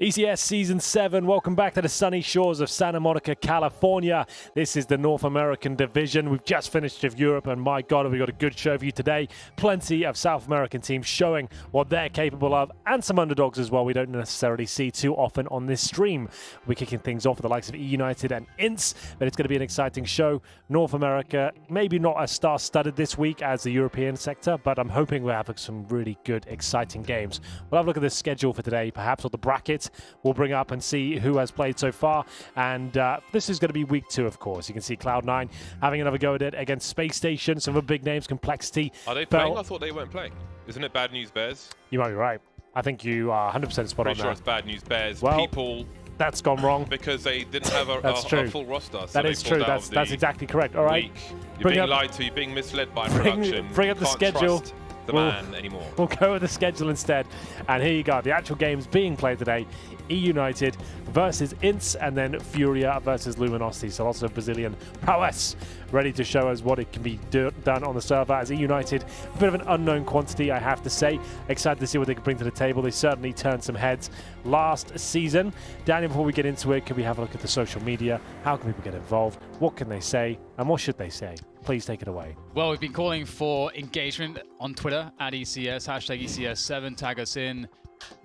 ECS Season 7, welcome back to the sunny shores of Santa Monica, California. This is the North American division. We've just finished with Europe, and my God, have we got a good show for you today. Plenty of South American teams showing what they're capable of, and some underdogs as well we don't necessarily see too often on this stream. We're kicking things off with the likes of eUnited and INTZ, but it's going to be an exciting show. North America, maybe not as star-studded this week as the European sector, but I'm hoping we'll have some really good, exciting games. We'll have a look at the schedule for today, perhaps on the bracket. We'll bring up and see who has played so far. And this is going to be week 2, of course. You can see Cloud9 having another go at it against Space Station. Some of the big names, Complexity. Are they playing? I thought they weren't playing. Isn't it Bad News Bears? You might be right. I think you are 100% spot on Pretty sure it's Bad News Bears. Well, people... That's gone wrong. Because they didn't have a full roster. So that is true. That's exactly correct. All right. You're being lied to. You're being misled by production. Bring up the schedule. The man anymore. We'll go with the schedule instead. And here you go. The actual games being played today. eUnited versus INTZ, and then Furia versus Luminosity. So lots of Brazilian prowess ready to show us what it can be done on the server. As eUnited, a bit of an unknown quantity, I have to say. Excited to see what they can bring to the table. They certainly turned some heads last season. Daniel, before we get into it, can we have a look at the social media? How can people get involved? What can they say? And what should they say? Please take it away. Well, we've been calling for engagement on Twitter at ECS, hashtag ECS7, tag us in.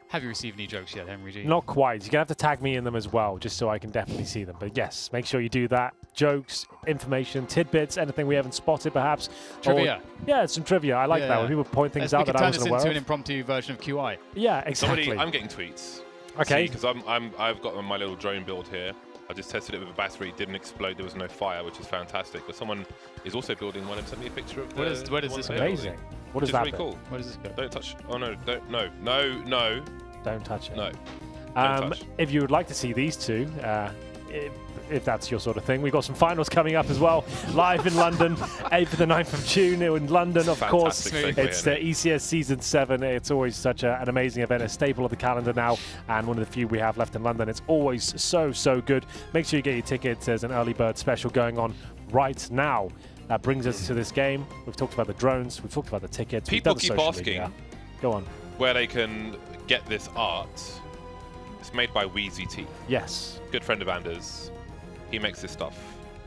Have you received any jokes yet, Henry G? Not quite. You're going to have to tag me in them as well, just so I can definitely see them. But yes, make sure you do that. Jokes, information, tidbits, anything we haven't spotted perhaps. Trivia. Yeah, some trivia. I like that when people point things out that I wasn't aware of. Turn this into an impromptu version of QI. Yeah, exactly. I'm getting tweets. Okay. Because I've got my little drone build here. I just tested it with a battery, it didn't explode, there was no fire, which is fantastic. But someone is also building one and sent me a picture of the... Where does this go? Amazing. What is that? Really cool. Where does this go? Don't touch. Oh no, no. Don't touch it. No. If you would like to see these two, if that's your sort of thing. We've got some finals coming up as well, live in London, 8th to the 9th of June in London, of course. It's the ECS Season 7. It's always such an amazing event, a staple of the calendar now, and one of the few we have left in London. It's always so good. Make sure you get your tickets. There's an early bird special going on right now. That brings us to this game. We've talked about the drones. We've talked about the tickets. People keep asking Go on. Where they can get this art. It's made by WeezyT. Yes. Good friend of Anders. He makes this stuff.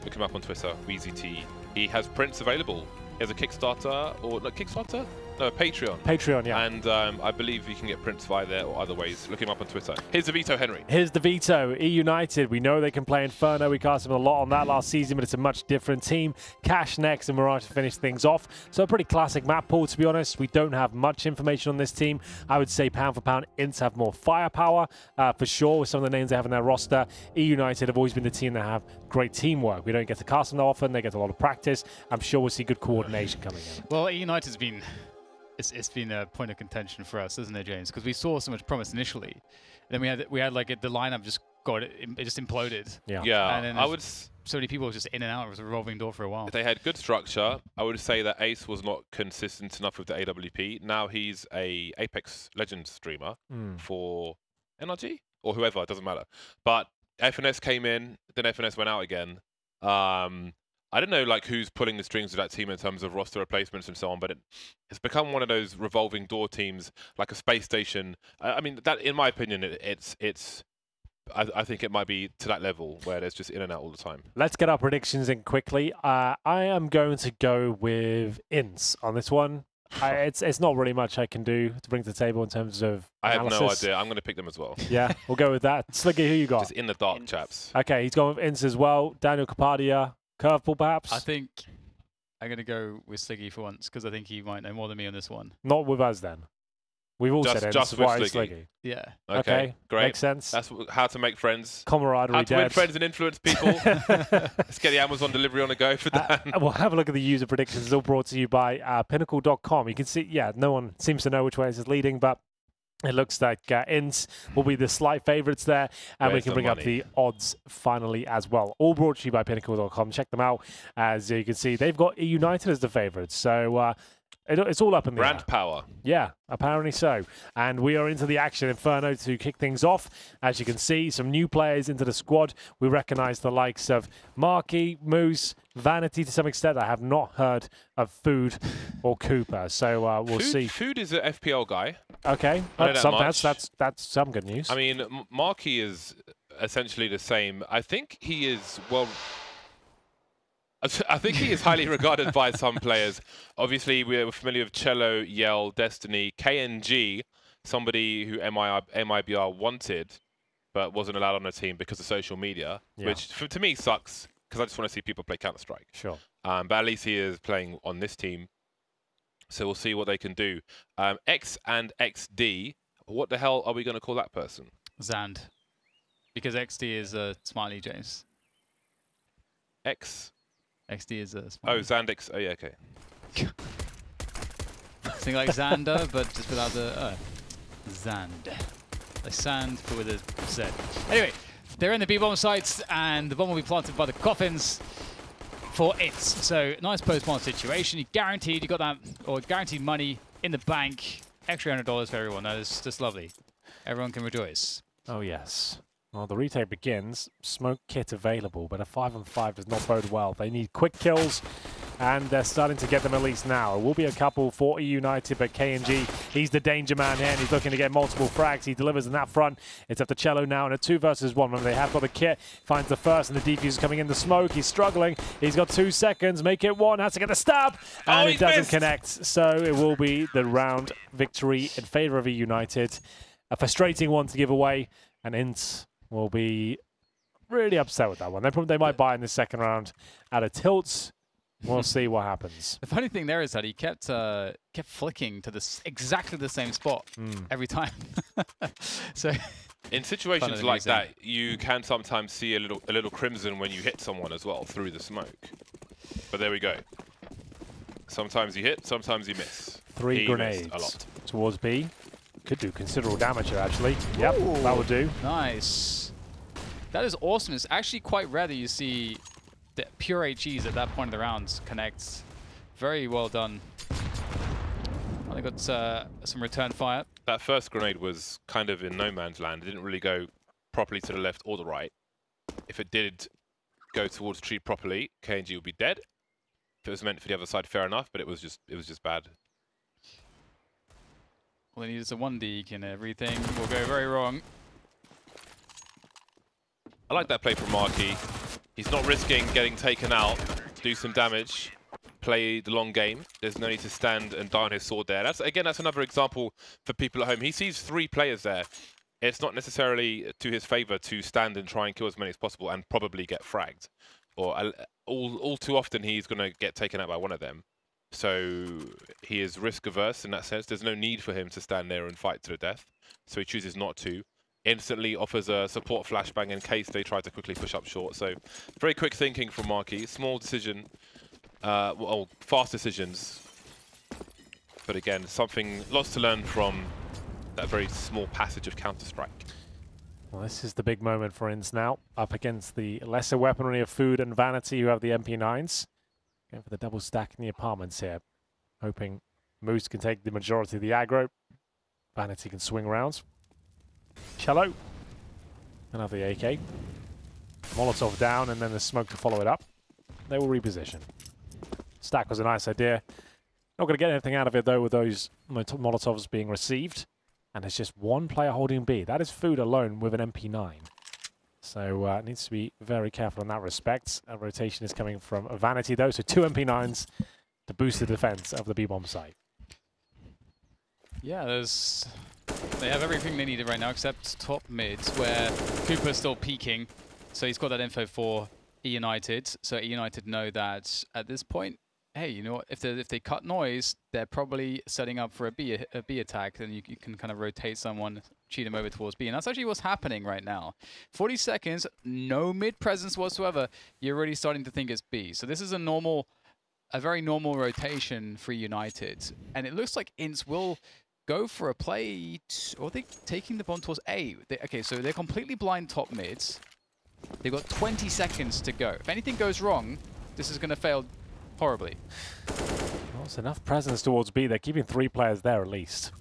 Look him up on Twitter, WeezyT. He has prints available. He has a Kickstarter, or not Kickstarter? No, Patreon. Patreon, yeah. And I believe you can get prints via there or other ways. Look him up on Twitter. Here's the veto, Henry. Here's the veto. eUnited. We know they can play Inferno. We cast them a lot on that last season, but it's a much different team. Cash next and Mirage to finish things off. So a pretty classic map pool, to be honest. We don't have much information on this team. I would say pound for pound, INTZ have more firepower for sure with some of the names they have in their roster. eUnited have always been the team that have great teamwork. We don't get to cast them often. They get a lot of practice. I'm sure we'll see good coordination coming in. Well, eUnited's been... It's been a point of contention for us, isn't it, James? Because we saw so much promise initially, and then we had like the lineup just it just imploded. Yeah. And then so many people just in and out. It was a revolving door for a while. They had good structure. I would say that Ace was not consistent enough with the AWP. Now he's a Apex Legends streamer for NRG or whoever. It doesn't matter. But FNS came in, then FNS went out again. I don't know like who's pulling the strings of that team in terms of roster replacements and so on, but it's become one of those revolving door teams, like a Space Station. I mean, that in my opinion, I think it might be to that level where there's just in and out all the time. Let's get our predictions in quickly. I am going to go with INTZ on this one. It's not really much I can do to bring to the table in terms of analysis. I have no idea. I'm going to pick them as well. Yeah, we'll go with that. Sliggy, who you got? Just in the dark, chaps. Okay, he's going with INTZ as well. Daniel Capadia. Curveball, perhaps? I think I'm going to go with Sliggy for once, because I think he might know more than me on this one. Not with us, then. We've all said it. Just with Sliggy. Yeah. Okay, great. Makes sense. That's how to make friends. Camaraderie. How to win friends and influence people. Let's get the Amazon delivery on the go for Dan. We'll have a look at the user predictions. It's all brought to you by Pinnacle.com. You can see, no one seems to know which way this is leading, but it looks like INTZ will be the slight favourites there, and we can bring up the odds finally as well. All brought to you by Pinnacle.com. Check them out. As you can see, they've got eUnited as the favourites. So it's all up in the air. Brand power. Yeah, apparently so. And we are into the action. Inferno to kick things off. As you can see, some new players into the squad. We recognise the likes of Marky, Moose, Vanity to some extent. I have not heard of Food or Cooper. So we'll see. Food is an FPL guy. Okay, that's some good news. I mean, Marky is essentially the same. I think he is, well, I think he is highly regarded by some players. Obviously, we're familiar with Cello, Yell, Destiny, KNG, somebody who MIBR wanted, but wasn't allowed on the team because of social media, which to me sucks, because I just want to see people play Counter-Strike. Sure. But at least he is playing on this team, so we'll see what they can do. X and XD, what the hell are we going to call that person? Zand. Because XD is a smiley, James. XD is a smiley. Oh, Zandix. Oh, yeah, okay. Something like Xander, but just without the Zand. Like sand, but with a Z. Anyway, they're in the B-bomb sites, and the bomb will be planted by the coffins for it. So, nice post-bomb situation. You got that, or guaranteed money in the bank. Extra $100 for everyone. That is just lovely. Everyone can rejoice. Oh, yes. Well, the retake begins. Smoke kit available, but a 5-on-5 does not bode well. They need quick kills, and they're starting to get them at least now. It will be a couple for eUnited, but KNG, he's the danger man here, and he's looking to get multiple frags. He delivers in that front. It's up to Cello now in a 2 versus 1. Remember, they have got the kit. Finds the first, and the defuse is coming in the smoke. He's struggling. He's got 2 seconds. Make it 1. Has to get the stab, and it doesn't connect. So it will be the round victory in favor of eUnited. A frustrating one to give away, and INTZ will be really upset with that one. They might buy in the second round out of tilts. We'll see what happens. The funny thing there is that he kept flicking to exactly the same spot every time. So in situations like that, you can sometimes see a little crimson when you hit someone as well through the smoke. But there we go. Sometimes you hit, sometimes you miss. 3 grenades a lot towards B. Could do considerable damage here, actually. Yep, that would do. Nice. That is awesome. It's actually quite rare that you see the pure HEs at that point of the round connect. Very well done. Well, they got some return fire. That first grenade was kind of in no man's land. It didn't really go properly to the left or the right. If it did go towards the tree properly, KNG would be dead. If it was meant for the other side, fair enough, but it was just bad. All they need is a 1D, and everything will go very wrong. I like that play from Marky. He's not risking getting taken out, do some damage, play the long game. There's no need to stand and die on his sword there. That's another example for people at home. He sees 3 players there. It's not necessarily to his favor to stand and try and kill as many as possible and probably get fragged. Or all too often he's going to get taken out by one of them. So he is risk averse in that sense. There's no need for him to stand there and fight to the death. So he chooses not to. Instantly offers a support flashbang in case they try to quickly push up short. So very quick thinking from Marky. Small decision, well, fast decisions. But again, lots to learn from that very small passage of Counter-Strike. Well, this is the big moment for INTZ now. Up against the lesser weaponry of Food and Vanity, who have the MP9s. Going for the double stack in the apartments here. Hoping Moose can take the majority of the aggro. Vanity can swing around. Cello. Another AK. Molotov down, and then the smoke to follow it up. They will reposition. Stack was a nice idea. Not going to get anything out of it, though, with those Molotovs being received. And there's just one player holding B. That is Food alone with an MP9. So needs to be very careful in that respect. A rotation is coming from Vanity, though, so 2 MP9s to boost the defense of the B-bomb site. Yeah, they have everything they needed right now except top mids, where Cooper's still peeking. So he's got that info for eUnited. So eUnited know that at this point, hey, you know what? If they cut noise, they're probably setting up for a B attack. Then you can kind of rotate someone, cheat them over towards B. And that's actually what's happening right now. 40 seconds, no mid presence whatsoever. You're already starting to think it's B. So this is a very normal rotation for eUnited. And it looks like INTZ will go for a play, or are they taking the bomb towards A? Okay, so they're completely blind top mids. They've got 20 seconds to go. If anything goes wrong, this is going to fail horribly. Well, it's enough presence towards B. They're keeping 3 players there at least.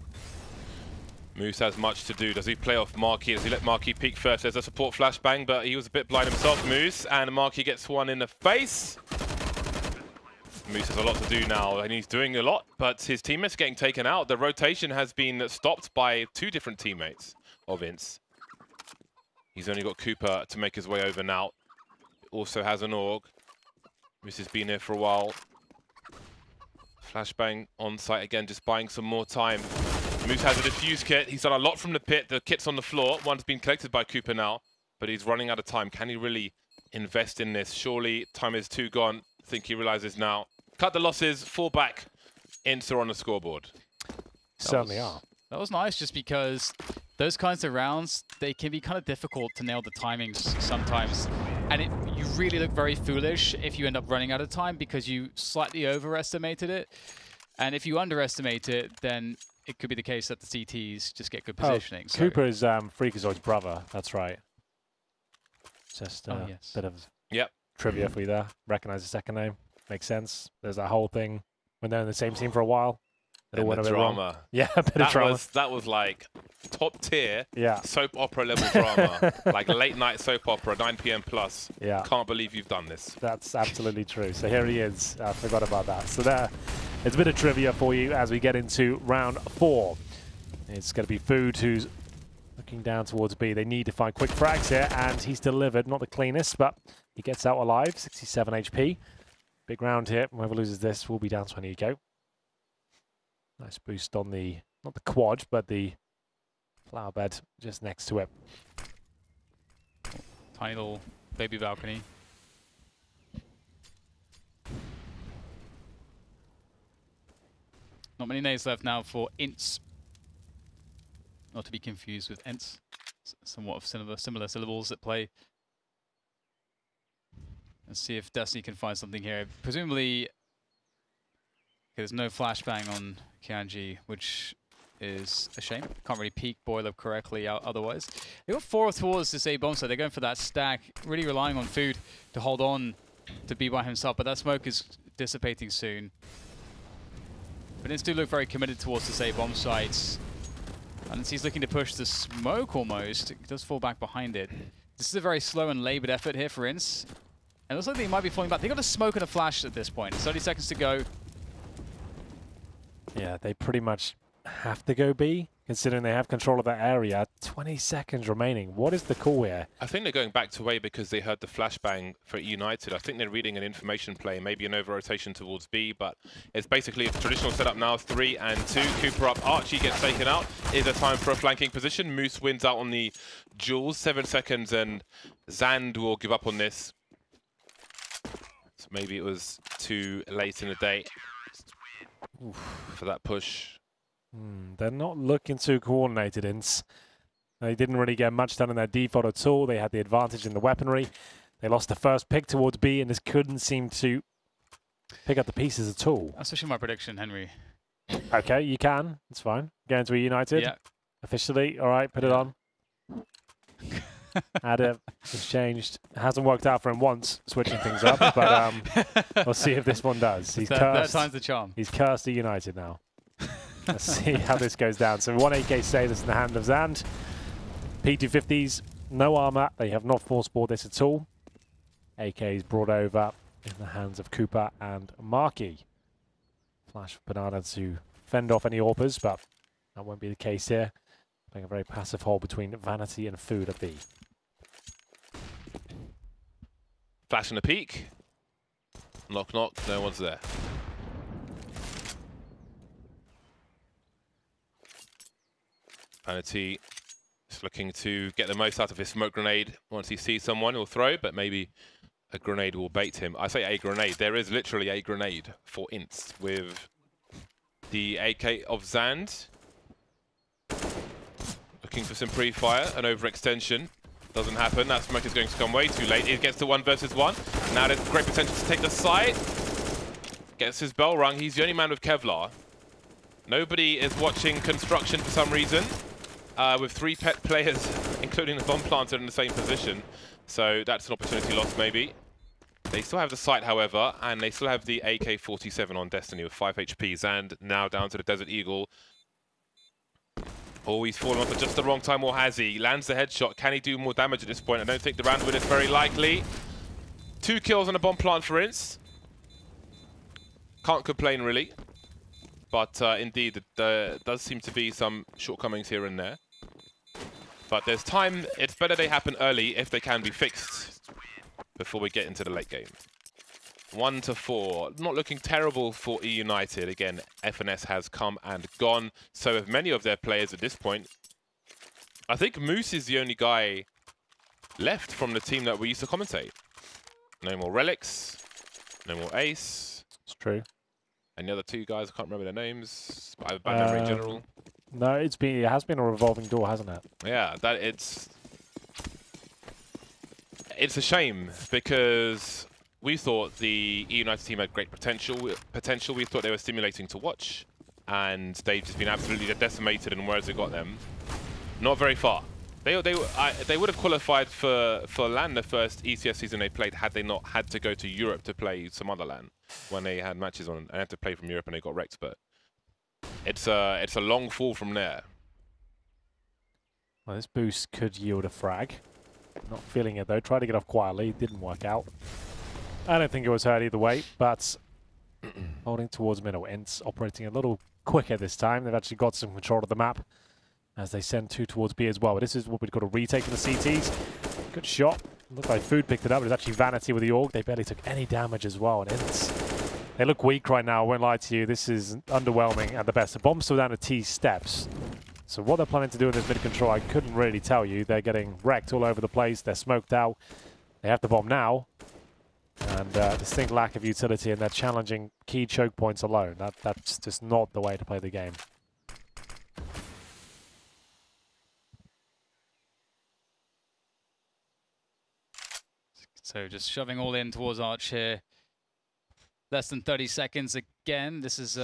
Moose has much to do. Does he play off Marky? Does he let Marky peek first? There's a support flashbang, but he was a bit blind himself, Moose, and Marky gets one in the face. Moose has a lot to do now, and he's doing a lot, but his teammates getting taken out. The rotation has been stopped by 2 different teammates of INTZ. He's only got Cooper to make his way over now. Also has an AUG. Moose has been here for a while. Flashbang on site again, just buying some more time. Moose has a defuse kit. He's done a lot from the pit. The kit's on the floor. One's been collected by Cooper now, but he's running out of time. Can he really invest in this? Surely time is 2 gone. I think he realizes now. Cut the losses, fall back. INTZ are on the scoreboard. Certainly are. That was nice, just because those kinds of rounds, they can be kind of difficult to nail the timings sometimes. And you really look very foolish if you end up running out of time because you slightly overestimated it. And if you underestimate it, then it could be the case that the CTs just get good positioning. So Cooper is Freakazoid's brother. That's right. Just a bit of trivia for you there. Recognize the second name. Makes sense. There's that whole thing when they're in the same team for a while. And the drama. Yeah, a bit of drama. That was like top tier soap opera level drama. Like late night soap opera, 9 PM plus. Yeah. Can't believe you've done this. That's absolutely true. So here he is. I forgot about that. So there, it's a bit of trivia for you as we get into round 4. It's going to be Food who's looking down towards B. They need to find quick frags here, and he's delivered. Not the cleanest, but he gets out alive. 67 HP. Big round here. Whoever loses this will be down 20 eco. Nice boost on the, not the quad, but the flower bed just next to it. Tiny little baby balcony. Not many nades left now for INTZ. Not to be confused with ENTZ. Somewhat of similar syllables at play. Let's see if Destiny can find something here. Presumably, there's no flashbang on Kianji, which is a shame. Can't really peek Boiler correctly otherwise. They got 4 towards this A bomb site. They're going for that stack, really relying on Food to hold on to be by himself, but that smoke is dissipating soon. But INTZ do look very committed towards this A bomb site. And he's looking to push the smoke almost. It does fall back behind it. This is a very slow and labored effort here for INTZ. And it looks like they might be falling back. They got a smoke and a flash at this point. 30 seconds to go. Yeah, they pretty much have to go B, considering they have control of that area. 20 seconds remaining. What is the call here? I think they're going back to A because they heard the flashbang for eUnited. I think they're reading an information play, maybe an over-rotation towards B, but it's basically a traditional setup now, 3 and 2. Cooper up, Archie gets taken out. Is there time for a flanking position? Moose wins out on the duels, 7 seconds, and Zand will give up on this. So maybe it was too late in the day for that push. They're not looking too coordinated, INTZ. They didn't really get much done in their default at all. They had the advantage in the weaponry. They lost the first pick towards B and just couldn't seem to pick up the pieces at all. That's actually my prediction, Henry. Okay, you can. It's fine. Going to eUnited. Yeah. Officially. All right, put it on. Had it. It's changed. It hasn't worked out for him once, switching things up, but we'll see if this one does. He's cursed. That time's the charm. He's cursed eUnited now. Let's see how this goes down. So 1 AK sailors in the hand of Zand. P250s, no armor. They have not force-board this at all. AKs brought over in the hands of Cooper and Markey. Flash for Banana to fend off any AWPers, but that won't be the case here. Playing a very passive hold between Vanity and Food at B. Flash and a peek. Knock, knock. No one's there. Vanity is looking to get the most out of his smoke grenade. Once he sees someone, he'll throw, but maybe a grenade will bait him. I say a grenade. There is literally a grenade for INTZ with the AK of Zand. Looking for some pre-fire, an overextension. Doesn't happen. That smoke is going to come way too late. It gets to 1 versus 1. Now there's great potential to take the side. Gets his bell rung. He's the only man with Kevlar. Nobody is watching construction for some reason. With 3 pet players, including the bomb planter, in the same position. So that's an opportunity lost, maybe. They still have the site, however, and they still have the AK-47 on Destiny with 5 HP. And now down to the Desert Eagle. Oh, he's fallen off at just the wrong time, or has he? Lands the headshot. Can he do more damage at this point? I don't think the round win is very likely. 2 kills on a bomb plant for INTZ. Can't complain really. But indeed, there does seem to be some shortcomings here and there. But there's time. It's better they happen early if they can be fixed before we get into the late game. 1-4. Not looking terrible for eUnited. Again, FNS has come and gone. So have many of their players at this point. I think Moose is the only guy left from the team that we used to commentate. No more Relics. No more Ace. It's true. And the other two guys, I can't remember their names. But I have bad memory in general. No, it has been a revolving door, hasn't it? Yeah, it's a shame because we thought the eUnited team had great potential. We thought they were stimulating to watch, and they've just been absolutely decimated. And where has it got them? Not very far. They would have qualified for LAN the first ECS season they played had they not had to go to Europe to play some other LAN when they had matches on and had to play from Europe and they got wrecked. But it's a long fall from there. Well, this boost could yield a frag. Not feeling it though. Tried to get off quietly. Didn't work out. I don't think it was hurt either way, but holding towards middle. INTZ operating a little quicker this time. They've actually got some control of the map as they send 2 towards B as well. But this is what we've got a retake of the CTs. Good shot. Looked like Food picked it up, but it's actually Vanity with the AUG. They barely took any damage as well. And INTZ, they look weak right now. I won't lie to you. This is underwhelming at the best. The bomb's still down to T steps. So what they're planning to do in this mid-control, I couldn't really tell you. They're getting wrecked all over the place. They're smoked out. They have the bomb now. And distinct lack of utility, and they're challenging key choke points alone. That's just not the way to play the game. So just shoving all in towards Arch here. Less than 30 seconds again. This is,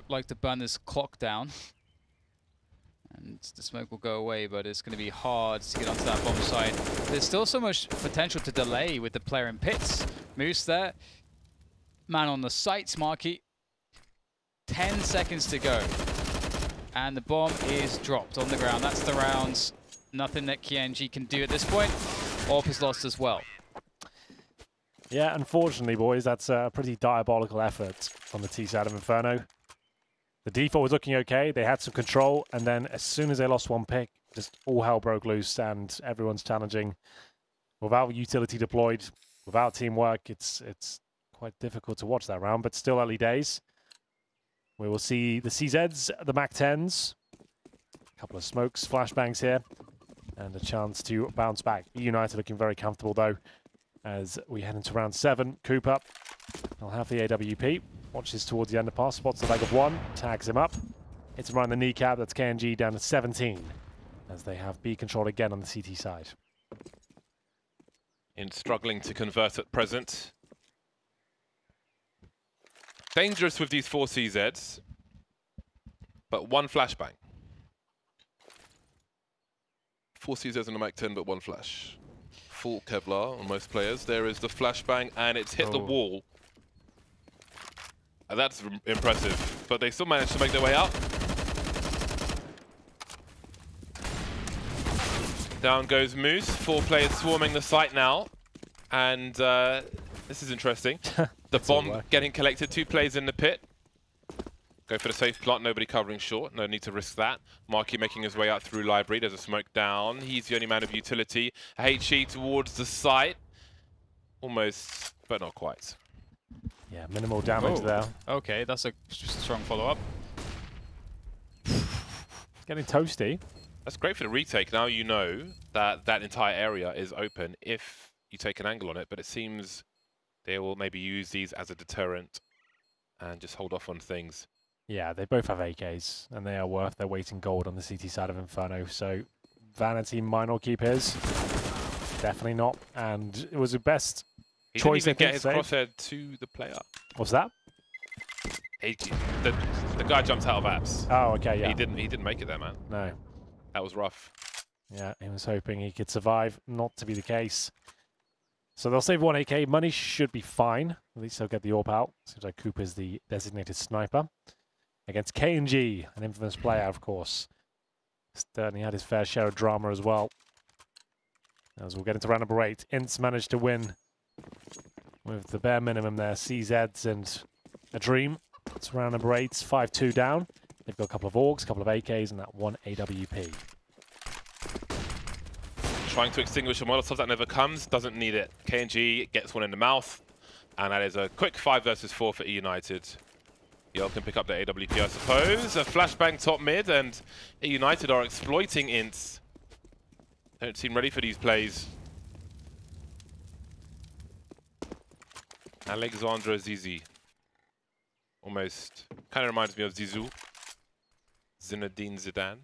like to burn this clock down. And the smoke will go away, but it's going to be hard to get onto that bomb site. There's still so much potential to delay with the player in pits. Moose there. Man on the sights, Marky. 10 seconds to go. And the bomb is dropped on the ground. That's the rounds. Nothing that KNG can do at this point. AWP is lost as well. Yeah, unfortunately, boys, that's a pretty diabolical effort on the T side of Inferno. The default was looking okay. They had some control, and then as soon as they lost one pick, just all hell broke loose, and everyone's challenging. Without utility deployed, without teamwork, it's quite difficult to watch that round, but still early days. We will see the CZs, the MAC-10s, a couple of smokes, flashbangs here, and a chance to bounce back. eUnited looking very comfortable, though, as we head into round 7. Cooper will have the AWP. Watches towards the underpass, spots the leg of one, tags him up. Hits him around the kneecap. That's KNG down to 17 as they have B control again on the CT side. In struggling to convert at present. Dangerous with these 4 CZs, but 1 flashbang. 4 CZs in the MAC-10, but 1 flash. Full Kevlar on most players. There is the flashbang, and it's hit the wall. That's impressive, but they still managed to make their way out. Down goes Moose. 4 players swarming the site now, and this is interesting. The bomb getting collected. 2 players in the pit. Go for the safe plant. Nobody covering short. No need to risk that. Marky making his way out through library. There's a smoke down. He's the only man of utility. HE towards the site. Almost, but not quite. Yeah, minimal damage there. Okay, that's a strong follow-up. Getting toasty. That's great for the retake. Now you know that that entire area is open if you take an angle on it, but it seems they will maybe use these as a deterrent and just hold off on things. Yeah, they both have AKs, and they are worth their weight in gold on the CT side of Inferno, so Vanity might not keep his. Definitely not, and it was the best He choice. Didn't even get his crosshair to the player. What's that? The guy jumped out of apps. Oh, okay, yeah. He didn't make it there, man. No. That was rough. Yeah, he was hoping he could survive. Not to be the case. So they'll save 1 AK. Money should be fine. At least they'll get the AWP out. Seems like Cooper's the designated sniper. Against KNG, an infamous player, of course. Certainly had his fair share of drama as well. As we'll get into round number 8. INTZ managed to win with the bare minimum there. CZs and a Dream. It's round number 8, 5-2 down. They've got a couple of AUGs, a couple of AKs, and that one AWP. Trying to extinguish a Molotov that never comes, doesn't need it. KNG gets one in the mouth, and that is a quick 5 versus 4 for eUnited. Yale can pick up the AWP, I suppose. A flashbang top mid, and eUnited are exploiting INTZ. Don't seem ready for these plays. Alexandre Zizi. Almost kind of reminds me of Zizou. Zinedine Zidane.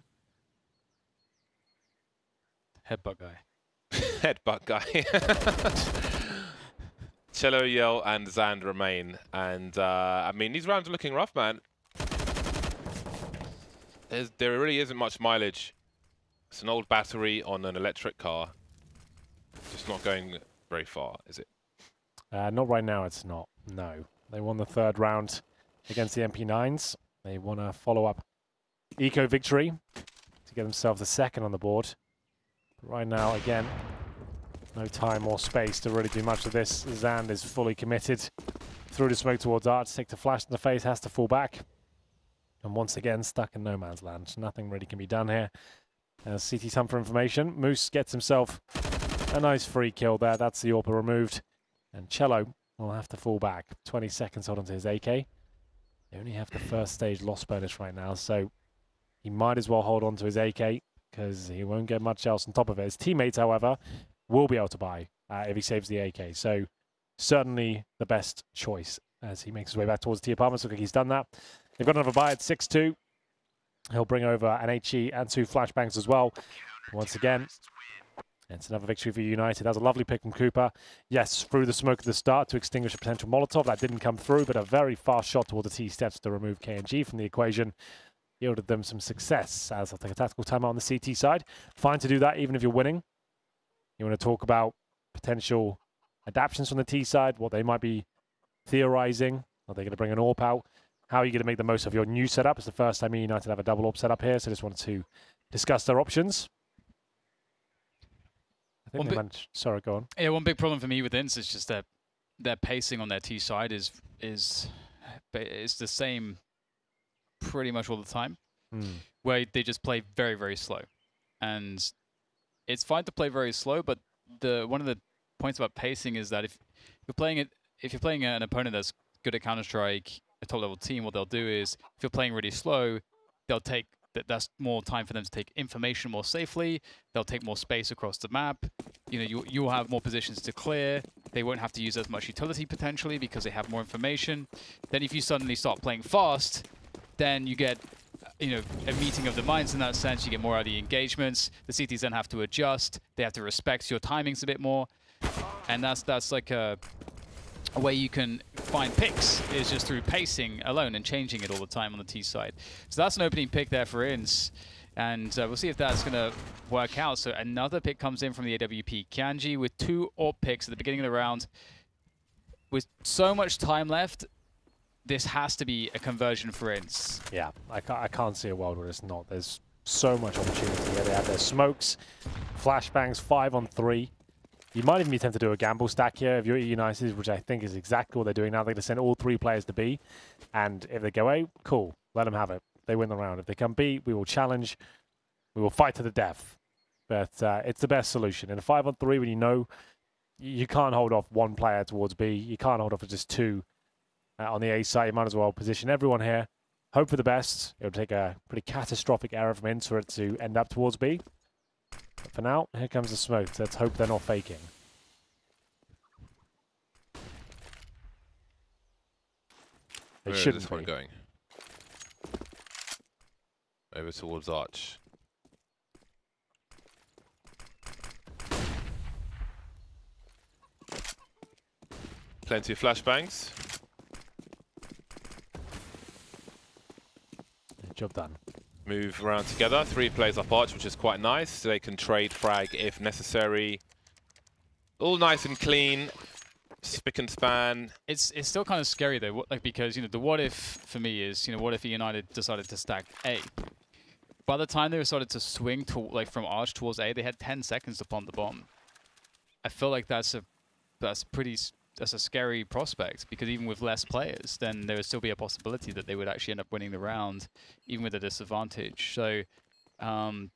Headbutt guy. Headbutt guy. Cello, Yell, and Zand remain. And, I mean, these rounds are looking rough, man. There really isn't much mileage. It's an old battery on an electric car. Just not going very far, is it? Not right now, it's not. No. They won the 3rd round against the MP9s. They want to follow up Eco victory to get themselves a 2nd on the board. But right now, again, no time or space to really do much of this. Zand is fully committed. Through the smoke towards Arch, take the flash in the face, has to fall back. And once again, stuck in no man's land. Nothing really can be done here. CT's hunt for information. Moose gets himself a nice free kill there. That's the AWP removed. And Cello will have to fall back. 20 seconds hold onto his AK. They only have the 1st stage loss bonus right now, so he might as well hold on to his AK because he won't get much else on top of it. His teammates, however, will be able to buy if he saves the AK. So certainly the best choice as he makes his way back towards the apartments. Look like he's done that. They've got another buy at 6-2. He'll bring over an HE and 2 flashbangs as well. Once again, it's another victory for eUnited. That was a lovely pick from Cooper. Yes, through the smoke at the start to extinguish a potential Molotov. That didn't come through, but a very fast shot toward the T-steps to remove KNG from the equation yielded them some success. As I'll take a tactical timeout on the CT side. Fine to do that even if you're winning. You want to talk about potential adaptations from the T side, what they might be theorizing. Are they going to bring an AWP out? How are you going to make the most of your new setup? It's the first time eUnited have a double AWP setup here, so just wanted to discuss their options. I think they managed. Sorry, go on. Yeah, one big problem for me with INTZ is just that their pacing on their T side is the same pretty much all the time, where they just play very, very slow. And it's fine to play very slow, but one of the points about pacing is that if you're playing an opponent that's good at Counter-Strike, a top-level team, what they'll do is, if you're playing really slow, they'll take that's more time for them to take information more safely. They'll take more space across the map. You know, you'll have more positions to clear. They won't have to use as much utility potentially because they have more information. Then if you suddenly start playing fast, then you get, you know, a meeting of the minds in that sense. You get more out of the engagements. The CTs then have to adjust. They have to respect your timings a bit more. And that's like a way you can find picks is just through pacing alone and changing it all the time on the T side. So that's an opening pick there for INTZ. And we'll see if that's going to work out. So another pick comes in from the AWP. Kanji with 2 AWP picks at the beginning of the round. With so much time left, this has to be a conversion for INTZ. Yeah, I can't see a world where it's not. There's so much opportunity here. They have their smokes, flashbangs, 5 on 3. You might even be tempted to do a gamble stack here if you're eUnited, which I think is exactly what they're doing now. They're going to send all 3 players to B. And if they go A, cool, let them have it. They win the round. If they come B, we will challenge. We will fight to the death. But it's the best solution. In a 5 on 3, when you know you can't hold off 1 player towards B, you can't hold off for just 2 on the A side, you might as well position everyone here. Hope for the best. It'll take a pretty catastrophic error from INTZ for it to end up towards B. But for now, here comes the smoke. Let's hope they're not faking. They shouldn't this one going? Over towards Arch. Plenty of flashbangs. Job done. Move around together. 3 players up Arch, which is quite nice. So they can trade frag if necessary. All nice and clean. Spick and span. It's still kind of scary though, like, because, you know, the what if for me is, you know, what if eUnited decided to stack A? By the time they started to swing to, like, from Arch towards A, they had 10 seconds to plant the bomb. I feel like that's pretty a scary prospect, because even with less players, then there would still be a possibility that they would actually end up winning the round, even with a disadvantage. So, and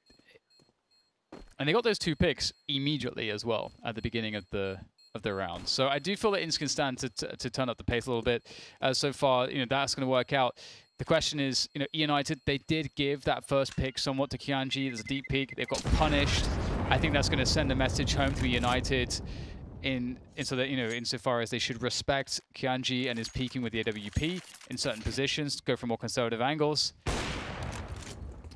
they got those 2 picks immediately as well at the beginning of the round. So I do feel that INTZ can stand to turn up the pace a little bit. So far, that's going to work out. The question is, eUnited, they did give that first pick somewhat to Kianji. There's a deep peek. They've got punished. I think that's going to send a message home to eUnited so that, insofar as they should respect Kianji and his peeking with the AWP in certain positions, go for more conservative angles.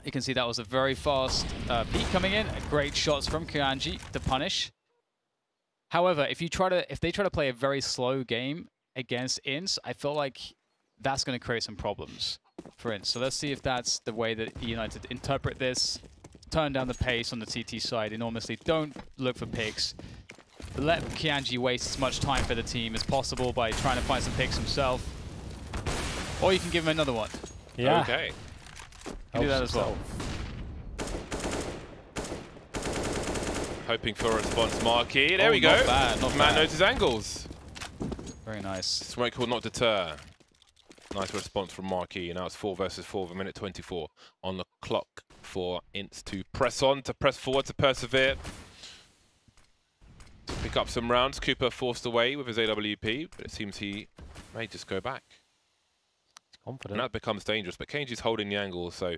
You can see that was a very fast peek coming in. Great shots from Kianji to punish. However, if they try to play a very slow game against INTZ, I feel like that's going to create some problems for INTZ. So let's see if that's the way that eUnited interpret this. Turn down the pace on the CT side enormously. Don't look for picks. Let Kianji waste as much time for the team as possible by trying to find some picks himself. Or you can give him another one. Yeah. Okay. You can do that as well. Hoping for a response, Marquee. There we go. Not bad, not Man bad. knows his angles. Very nice. Smoke will not deter. Nice response from Marquee. Now it's 4 versus 4 with a minute 24 on the clock for INTZ to press on, to press forward, to persevere. To pick up some rounds. Cooper forced away with his AWP, but it seems he may just go back. He's confident. And that becomes dangerous, but Kenji's holding the angle, so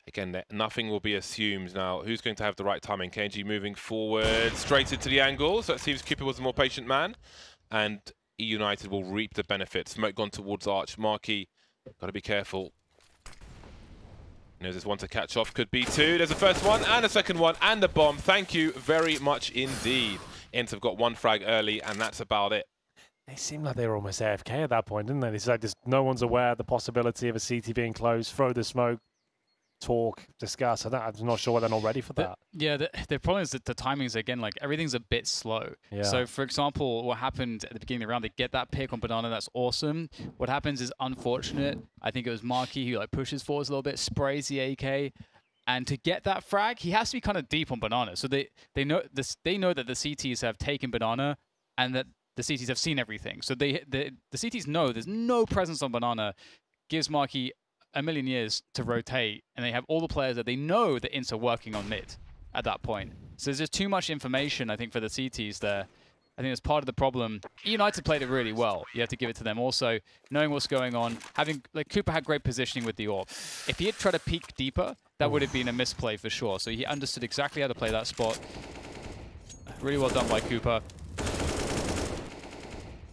again, nothing will be assumed. Now, who's going to have the right timing? Kenji moving forward, straight into the angle, so it seems Cooper was a more patient man, and eUnited will reap the benefit. Smoke gone towards Arch. Marquee, got to be careful. There's one to catch off, could be 2. There's the first one, and the second one, and the bomb. Thank you very much indeed. INTZ have got 1 frag early, and that's about it. They seemed like they were almost AFK at that point, didn't they? They said no one's aware of the possibility of a CT being closed. Throw the smoke, talk, discuss. I'm not sure whether they're not ready for that. The problem is that the timings, again, like everything's a bit slow. Yeah. So, for example, what happened at the beginning of the round, they get that pick on Banana, that's awesome. What happens is unfortunate. I think it was Marquee who pushes forwards a little bit, sprays the AK, and to get that frag, he has to be kind of deep on Banana. So they know that the CTs have taken Banana, and that the CTs have seen everything. So the CTs know there's no presence on Banana. Gives Marquee a million years to rotate, and they have all the players that they know that INTZ are working on mid at that point. So there's just too much information, I think, for the CTs there. I think that's part of the problem. eUnited played it really well. You have to give it to them. Also, knowing what's going on, Cooper had great positioning with the AWP. If he had tried to peek deeper, that would have been a misplay for sure. So he understood exactly how to play that spot. Really well done by Cooper.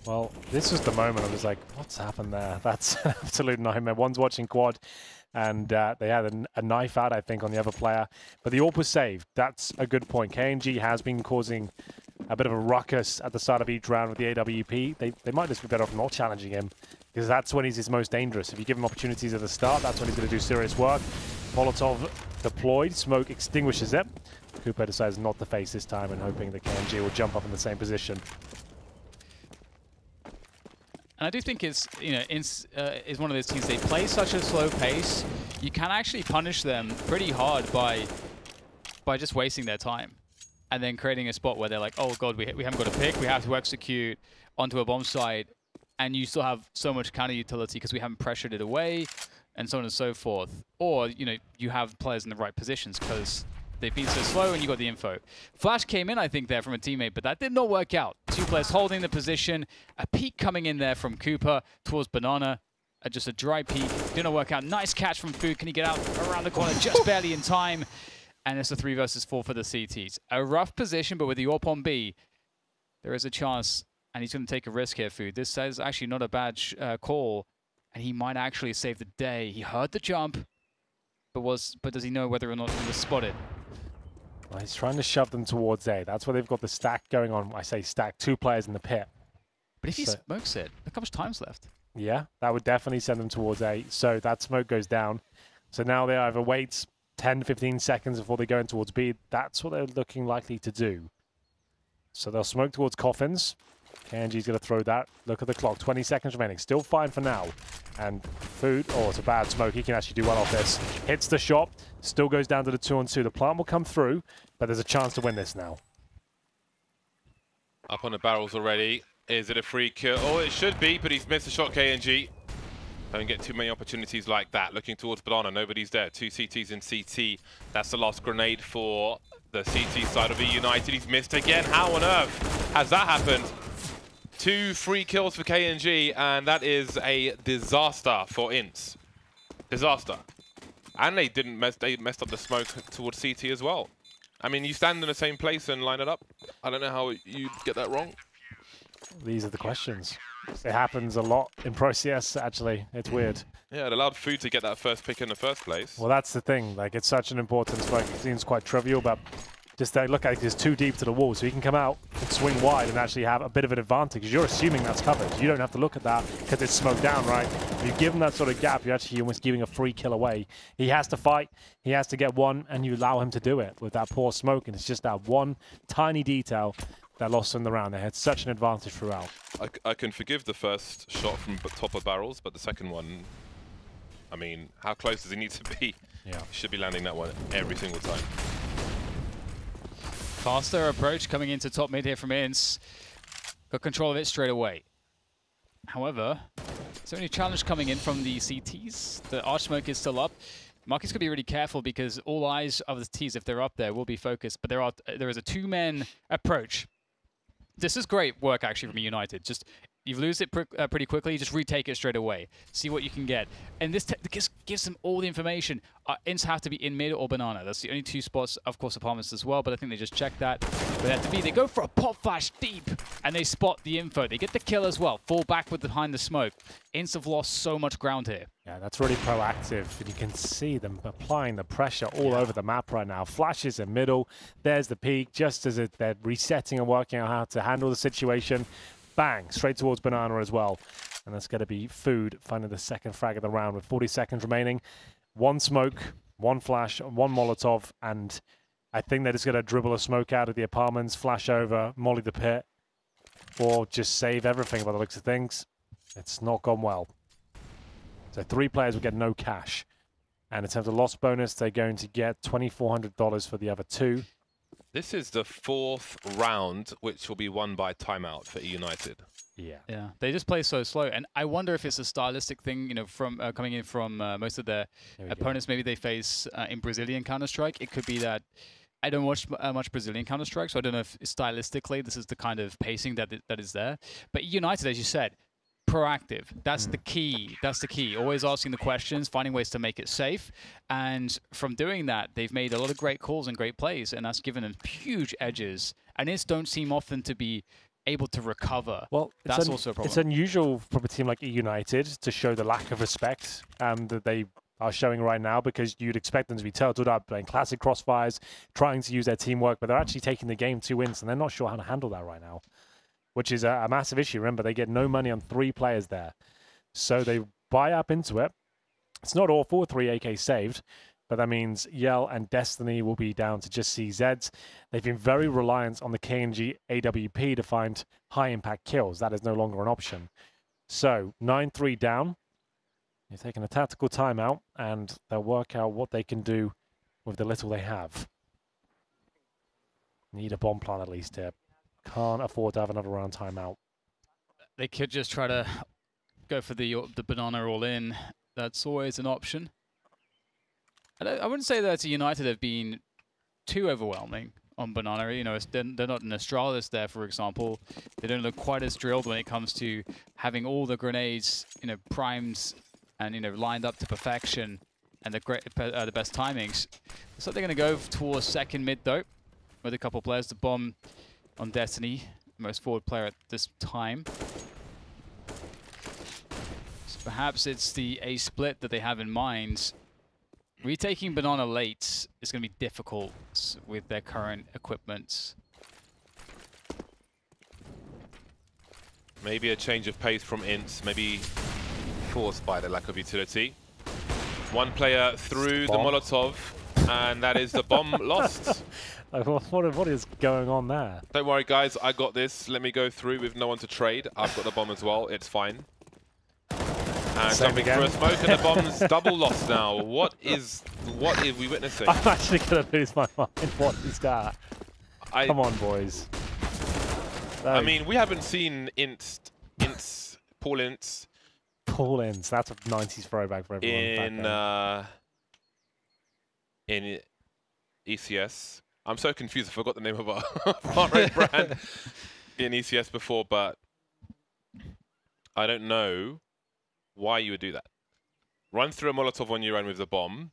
Well, this was the moment I was like, what's happened there? That's an absolute nightmare. One's watching quad, and they had a knife out, I think, on the other player. But the AWP was saved. That's a good point. KNG has been causing a bit of a ruckus at the start of each round with the AWP. They might just be better off not challenging him, because that's when he's his most dangerous. If you give him opportunities at the start, that's when he's going to do serious work. Molotov deployed. Smoke extinguishes it. Cooper decides not to face this time, and hoping that KNG will jump up in the same position. And I do think it's, is one of those teams, they play such a slow pace, you can actually punish them pretty hard by just wasting their time. And then creating a spot where they're like, oh god, we haven't got a pick, we have to execute onto a bomb site, and you still have so much counter utility because we haven't pressured it away, and so on and so forth. Or, you have players in the right positions because they've been so slow and you got the info. Flash came in, I think, there from a teammate, but that did not work out. 2 players holding the position. A peek coming in there from Cooper towards Banana. Just a dry peek. Did not work out. Nice catch from Food. Can he get out around the corner just barely in time? And it's a 3 versus 4 for the CTs. A rough position, but with the AWP on B, there is a chance, and he's going to take a risk here, Food. This is actually not a bad call, and he might actually save the day. He heard the jump, but does he know whether or not he was spotted? Well, he's trying to shove them towards A. That's where they've got the stack going on. I say stack, 2 players in the pit. But if he smokes it, look how much time's left. Yeah, that would definitely send them towards A. So that smoke goes down. So now they either wait 10, 15 seconds before they go in towards B. That's what they're looking likely to do. So they'll smoke towards coffins. KNG's going to throw that. Look at the clock, 20 seconds remaining. Still fine for now. And Food, oh, it's a bad smoke. He can actually do well off this. Hits the shot. Still goes down to the 2-on-2. The plant will come through, but there's a chance to win this now. Up on the barrels already. Is it a free kill? Oh, it should be, but he's missed a shot, KNG. Don't get too many opportunities like that. Looking towards Banana, nobody's there. 2 CTs in CT. That's the last grenade for the CT side of eUnited. He's missed again. How on earth has that happened? 2 free kills for KNG, and that is a disaster for INTZ. Disaster. And they messed up the smoke towards CT as well. I mean, you stand in the same place and line it up. I don't know how you get that wrong. These are the questions. It happens a lot in Pro CS, actually. It's weird. Yeah, it allowed Food to get that first pick in the first place. Well, that's the thing. Like, it's such an important smoke. It seems quite trivial, but just look at it, it's too deep to the wall, so he can come out and swing wide and actually have a bit of an advantage. You're assuming that's covered. You don't have to look at that because it's smoked down, right? If you give him that sort of gap, you're actually almost giving a free kill away. He has to fight. He has to get one, and you allow him to do it with that poor smoke, and it's just that one tiny detail that lost in the round. They had such an advantage throughout. I can forgive the first shot from top of barrels, but the second one, I mean, how close does he need to be? Yeah. He should be landing that one every single time. Faster approach coming into top mid here from INTZ. Got control of it straight away. However, there's only a challenge coming in from the CTs. The arch smoke is still up. Marcus could be really careful because all eyes of the T's, if they're up there, will be focused. But there is a 2-man approach. This is great work, actually, from eUnited. Just, you lose it pretty quickly, just retake it straight away. See what you can get. And this gives them all the information. INTZ have to be in mid or banana. That's the only 2 spots, of course, apartments as well, but I think they just checked that. But they have to be, they go for a pop flash deep, and they spot the info. They get the kill as well, fall back behind the smoke. INTZ have lost so much ground here. Yeah, that's really proactive, and you can see them applying the pressure all over the map right now. Flashes in middle, there's the peak, just as they're resetting and working out how to handle the situation. Bang, straight towards Banana as well. And that's going to be Food finding the second frag of the round with 40 seconds remaining. 1 smoke, 1 flash, 1 Molotov, and I think they're just going to dribble a smoke out of the apartments, flash over, molly the pit, or just save everything by the looks of things. It's not gone well. So 3 players will get no cash. And in terms of loss bonus, they're going to get $2,400 for the other 2. This is the 4th round, which will be won by timeout for eUnited. Yeah, they just play so slow, and I wonder if it's a stylistic thing, you know, from coming in from most of their opponents. Maybe they face in Brazilian Counter-Strike. It could be that I don't watch much Brazilian Counter-Strike, so I don't know if stylistically this is the kind of pacing that is there. But eUnited, as you said, proactive. That's the key. That's the key. Always asking the questions, finding ways to make it safe. And from doing that, they've made a lot of great calls and great plays, and that's given them huge edges. And INTZ don't seem often to be able to recover. Well, that's also a problem. It's unusual from a team like eUnited to show the lack of respect that they are showing right now, because you'd expect them to be turtled up, playing classic crossfires, trying to use their teamwork, but they're actually taking the game to wins, and they're not sure how to handle that right now, which is a massive issue. Remember, they get no money on 3 players there. So they buy up into it. It's not awful, 3 AK saved, but that means Yell and Destiny will be down to just CZs. They've been very reliant on the KNG AWP to find high-impact kills. That is no longer an option. So 9-3 down. They're taking a tactical timeout, and they'll work out what they can do with the little they have. Need a bomb plant at least here. Can't afford to have another round timeout. They could just try to go for the banana all in. That's always an option. I wouldn't say that eUnited have been too overwhelming on banana. You know, they're not an Astralis there, for example. They don't look quite as drilled when it comes to having all the grenades, you know, primed and, you know, lined up to perfection and the best timings. So they're going to go towards second mid though, with a couple players to bomb on Destiny, most forward player at this time. So perhaps it's the A split that they have in mind. Retaking banana late is going to be difficult with their current equipment. Maybe a change of pace from INTZ, maybe forced by the lack of utility. 1 player through the Molotov, and that is the bomb lost. What is going on there? Don't worry, guys. I got this. Let me go through with no one to trade. I've got the bomb as well. It's fine. And jumping through a smoke, and the bomb's double lost now. What is we witnessing? I'm actually going to lose my mind. What is that? Come on, boys. So I mean, we haven't seen Paul Ince. Paul Ince, that's a 90s throwback for everyone. In ECS. I'm so confused. I forgot the name of our own brand in ECS before, but I don't know why you would do that. Run through a Molotov on your own with the bomb,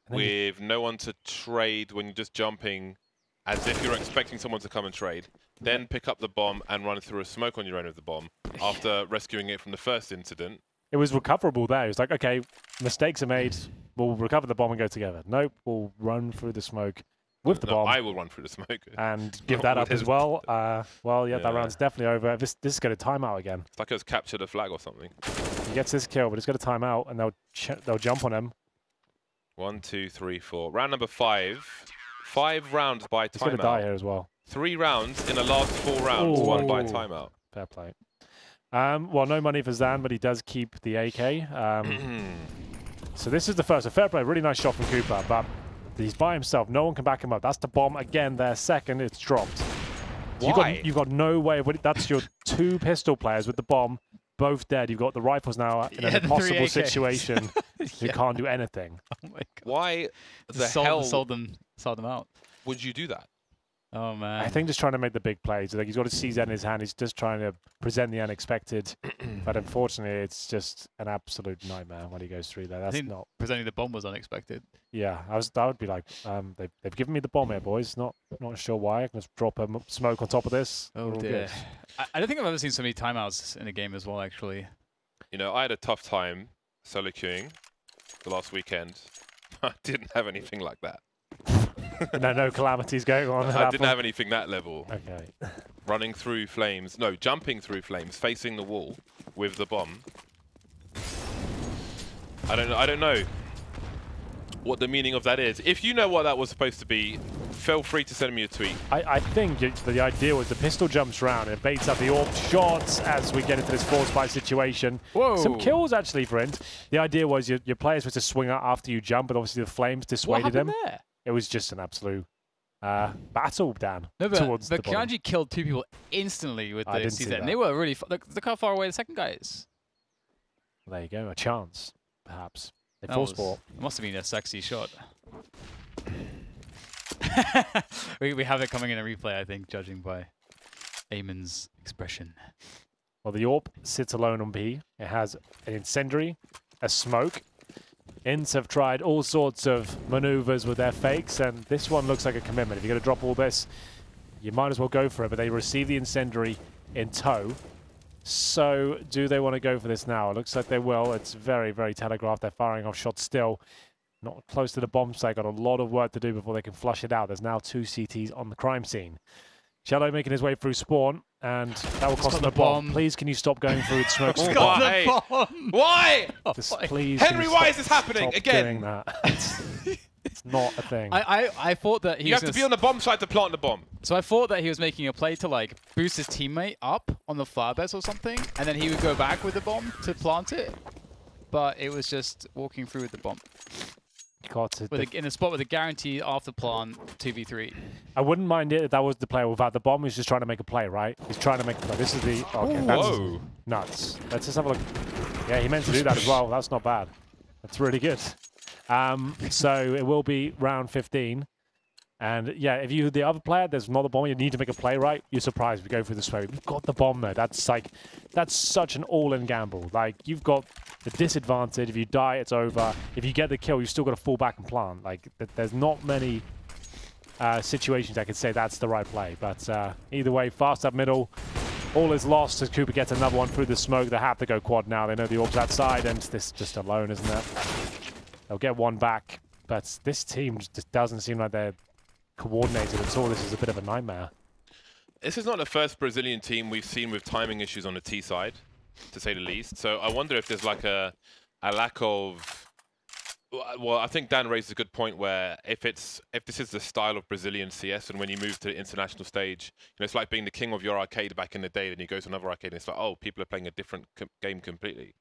with no one to trade when you're just jumping, as if you're expecting someone to come and trade. Then pick up the bomb and run through a smoke on your own with the bomb after rescuing it from the first incident. It was recoverable there. It was like, okay, mistakes are made. We'll recover the bomb and go together. Nope, we'll run through the smoke with the bomb. I will run through the smoke. And give that up as well. Well, yeah, that round's definitely over. This is going to time out again. It's like it was captured a flag or something. He gets this kill, but it's going to time out, and they'll jump on him. 1, 2, 3, 4. Round number 5. 5 rounds by timeout. He's going to die here as well. 3 rounds in the last 4 rounds, 1 by timeout. Fair play. Well, no money for Zan, but he does keep the AK. So this is the first. So fair play, really nice shot from Cooper, but he's by himself. No one can back him up. That's the bomb again there. Second, it's dropped. Why? You've got no way of winning. That's your 2 pistol players with the bomb, both dead. You've got the rifles now in an impossible situation. You can't do anything. Oh my God. Why the hell sold them out? Would you do that? Oh man! I think just trying to make the big plays. Like he's got a CZ in his hand. He's just trying to present the unexpected. But unfortunately, it's just an absolute nightmare when he goes through there. That's not presenting the bomb was unexpected. Yeah, I would be like, they've given me the bomb here, boys. Not sure why. I can just drop a smoke on top of this. Oh dear! I don't think I've ever seen so many timeouts in a game as well. Actually, you know, I had a tough time solo queuing the last weekend. I didn't have anything like that. No calamities going on. I didn't have anything that level. Okay. Running through flames. No, jumping through flames, facing the wall with the bomb. I don't know what the meaning of that is. If you know what that was supposed to be, feel free to send me a tweet. I think the idea was the pistol jumps round and baits up the AWP shots as we get into this force fight situation. Whoa. Some kills actually for Int. The idea was your players were to swing out after you jump, but obviously the flames dissuaded him. There? It was just an absolute battle, Dan. No, towards but Kanji killed 2 people instantly with the CZ. And they were really look how far away the second guy is. Well, there you go, a chance, perhaps. They force ball. It must have been a sexy shot. we have it coming in a replay, I think, judging by Eamon's expression. Well, the AWP sits alone on B. It has an incendiary, a smoke. Ints have tried all sorts of maneuvers with their fakes, and this one looks like a commitment. If you're going to drop all this, you might as well go for it, but they receive the incendiary in tow. So do they want to go for this now? It looks like they will. It's very, very telegraphed. They're firing off shots still. Not close to the bomb site. Got a lot of work to do before they can flush it out. There's now 2 CTs on the crime scene. Cello making his way through spawn, and that will cost him a bomb. Please, can you stop going through with smoke? Why? Why? Just please, Henry, why is this happening again? Doing that. It's not a thing. I thought that you have to be on the bomb side to plant the bomb. So I thought that he was making a play to like boost his teammate up on the firebase or something, and then he would go back with the bomb to plant it. But it was just walking through with the bomb. In a spot with a guaranteed after plant 2v3. I wouldn't mind it if that was the player without the bomb. He's just trying to make a play, right? He's trying to make a play. This is the... Okay, that's nuts. Let's just have a look. Yeah, he meant to do that as well. That's not bad. That's really good. So it will be round 15. And yeah, if you're the other player, there's not a bomb, you need to make a play, right? You're surprised if you go through the sway. You've got the bomb there. That's such an all-in gamble. Like, you've got the disadvantage. If you die, it's over. If you get the kill, you've still got to fall back and plant. Like, there's not many situations I could say that's the right play. But either way, fast up middle. All is lost as Cooper gets another one through the smoke. They have to go quad now. They know the AWP's outside, and this is just alone, isn't it? They'll get one back. But this team just doesn't seem like they're coordinated at all. This is a bit of a nightmare. This is not the first Brazilian team we've seen with timing issues on the T side, to say the least. So I wonder if there's like a lack of... Well, I think Dan raised a good point where if this is the style of Brazilian CS, and when you move to the international stage, you know, it's like being the king of your arcade back in the day, then you go to another arcade and it's like, oh, people are playing a different game completely.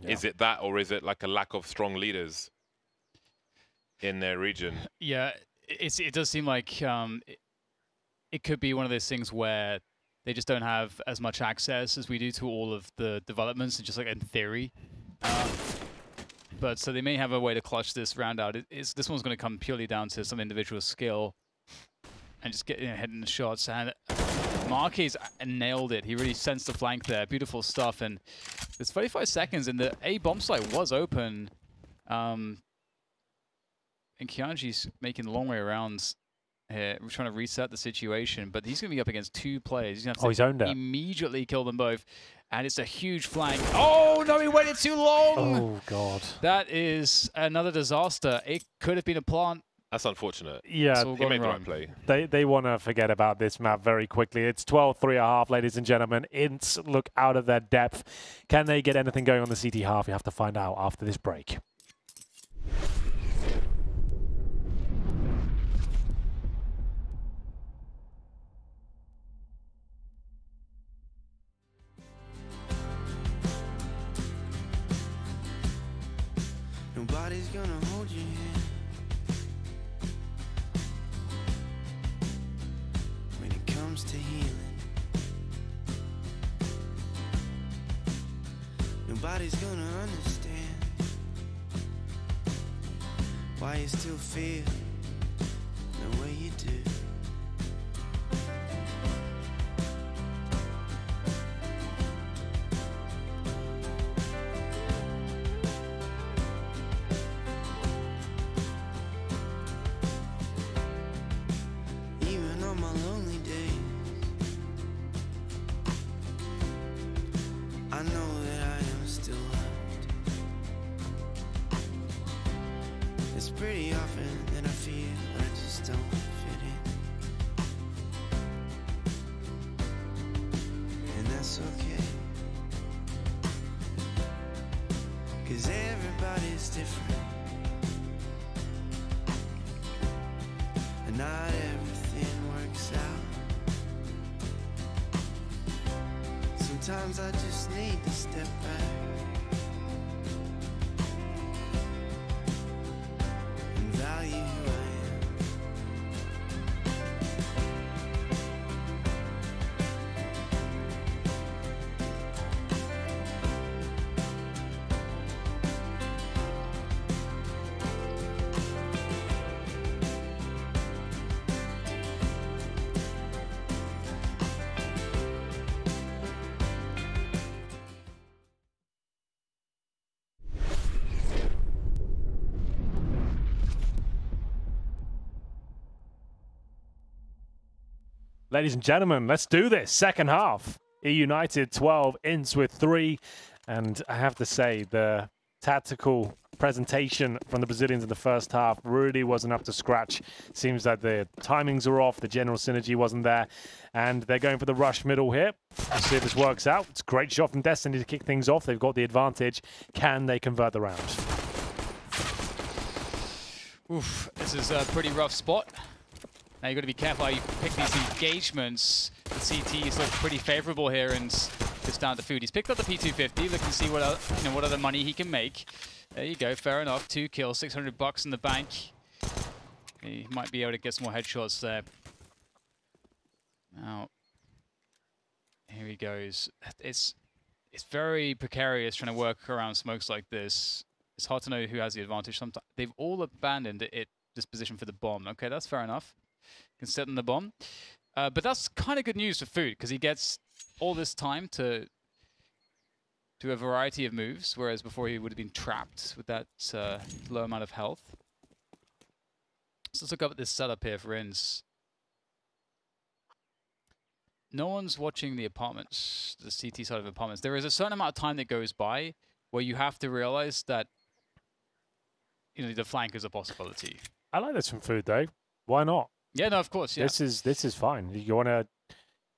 Yeah. Is it that, or is it like a lack of strong leaders in their region? Yeah. It does seem like it could be one of those things where They just don't have as much access as we do to all of the developments, just like in theory. But so they may have a way to clutch this round out. This one's going to come purely down to some individual skill and just get hitting the shots. And Marquez nailed it. He really sensed the flank there. Beautiful stuff. And there's 35 seconds, and the A bomb site was open. And Kianji's making the long way around here. We're trying to reset the situation, but he's going to be up against 2 players. He's going to have he's owned it. Immediately kill them both. And it's a huge flank. Oh, no, he waited too long. Oh, God. That is another disaster. It could have been a plant. That's unfortunate. Yeah, he made the right play. They want to forget about this map very quickly. It's 12-3.5, ladies and gentlemen. INTZ look out of their depth. Can they get anything going on the CT half? We have to find out after this break. Nobody's gonna hold your hand when it comes to healing. Nobody's gonna understand why you still feel the way you do. I know that I am still loved. It's pretty often that I feel I just don't fit in. And that's okay, 'cause everybody's different, and not everything works out. Sometimes I just need to step back and value who I am. Ladies and gentlemen, let's do this. Second half. eUnited 12, INTZ with 3. And I have to say, the tactical presentation from the Brazilians in the first half really wasn't up to scratch. Seems that the timings are off, the general synergy wasn't there. And they're going for the rush middle here. Let's see if this works out. It's a great shot from Destiny to kick things off. They've got the advantage. Can they convert the round? Oof, this is a pretty rough spot. Now you've got to be careful how you pick these engagements. The CTs look pretty favorable here, and it's down to food. He's picked up the P250, looking to see what what other money he can make. There you go, fair enough. 2 kills, 600 bucks in the bank. He might be able to get some more headshots there. Now, here he goes. It's very precarious trying to work around smokes like this. It's hard to know who has the advantage. Sometimes they've all abandoned this position for the bomb. Okay, that's fair enough. Can set on the bomb. But that's kind of good news for food, because he gets all this time to do a variety of moves, whereas before he would have been trapped with that low amount of health. So let's look up at this setup here for INTZ. No one's watching the apartments, the CT side of apartments. There is a certain amount of time that goes by where you have to realize that the flank is a possibility. I like this from food, though. Why not? Yeah, no, of course, yeah. This is fine. You want to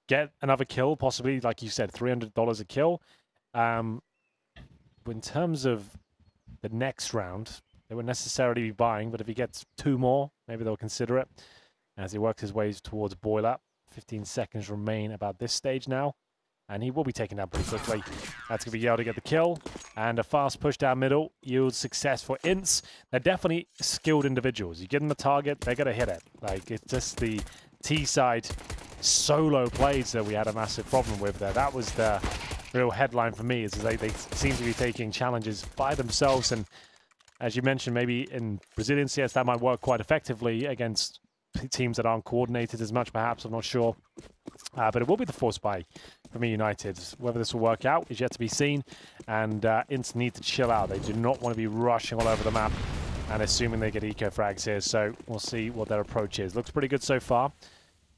get another kill, possibly, like you said, $300 a kill. In terms of the next round, they wouldn't necessarily be buying, but if he gets 2 more, maybe they'll consider it. As he works his way towards boiler, 15 seconds remain about this stage now. And he will be taken down pretty quickly. That's going to be Yale to get the kill. And a fast push down middle yields success for INTZ. They're definitely skilled individuals. You give them a target, they're going to hit it. Like, it's just the T side solo plays that we had a massive problem with there. That was the real headline for me, is they seem to be taking challenges by themselves. And as you mentioned, maybe in Brazilian CS that might work quite effectively against teams that aren't coordinated as much, perhaps. I'm not sure. But it will be the force buy from eUnited. Whether this will work out is yet to be seen. And INTZ need to chill out. They do not want to be rushing all over the map and assuming they get eco frags here. So we'll see what their approach is. Looks pretty good so far.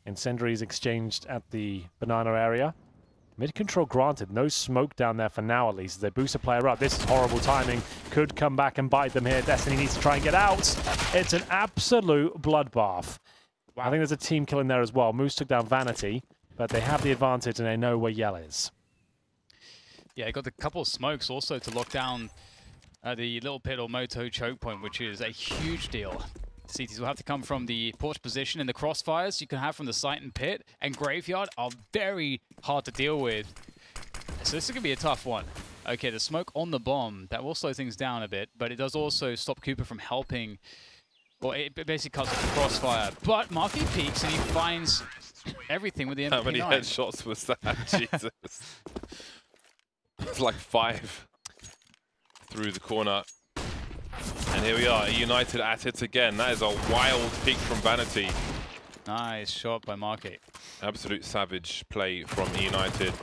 Incendiaries exchanged at the banana area. Mid control granted. No smoke down there for now, at least, as they boost a player up. This is horrible timing. Could come back and bite them here. Destiny needs to try and get out. It's an absolute bloodbath. Wow. I think there's a team kill in there as well. Moose took down Vanity, but they have the advantage and they know where Yell is. Yeah, he got a couple of smokes also to lock down the little pit or moto choke point, which is a huge deal. CTs will have to come from the porch position, and the crossfires you can have from the site and pit and graveyard are very hard to deal with. So this is going to be a tough one. Okay, the smoke on the bomb, that will slow things down a bit, but it does also stop Cooper from helping. Well, it basically cuts off the crossfire. But Marky peeks and he finds everything with the MP9. How many headshots was that? Jesus. It's like 5 through the corner. And here we are, eUnited at it again. That is a wild peek from Vanity. Nice shot by Marky. Absolute savage play from eUnited.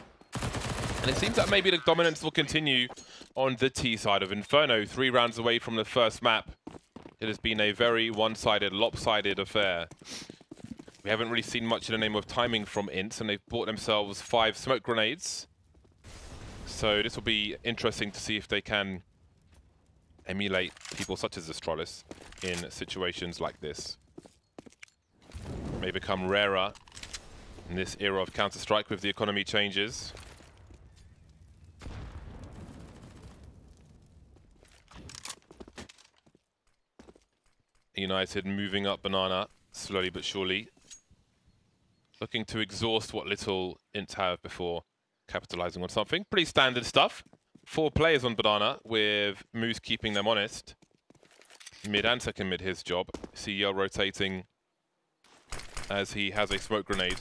And it seems that maybe the dominance will continue on the T side of Inferno. 3 rounds away from the first map. It has been a very one-sided, lopsided affair. We haven't really seen much in the name of timing from INTZ, and they've bought themselves 5 smoke grenades. So this will be interesting to see if they can emulate people such as Astralis in situations like this. May become rarer in this era of Counter-Strike with the economy changes. United moving up banana, slowly but surely. Looking to exhaust what little INTZ have before capitalizing on something. Pretty standard stuff. 4 players on banana, with Moose keeping them honest. Mid and second mid his job. CEO rotating as he has a smoke grenade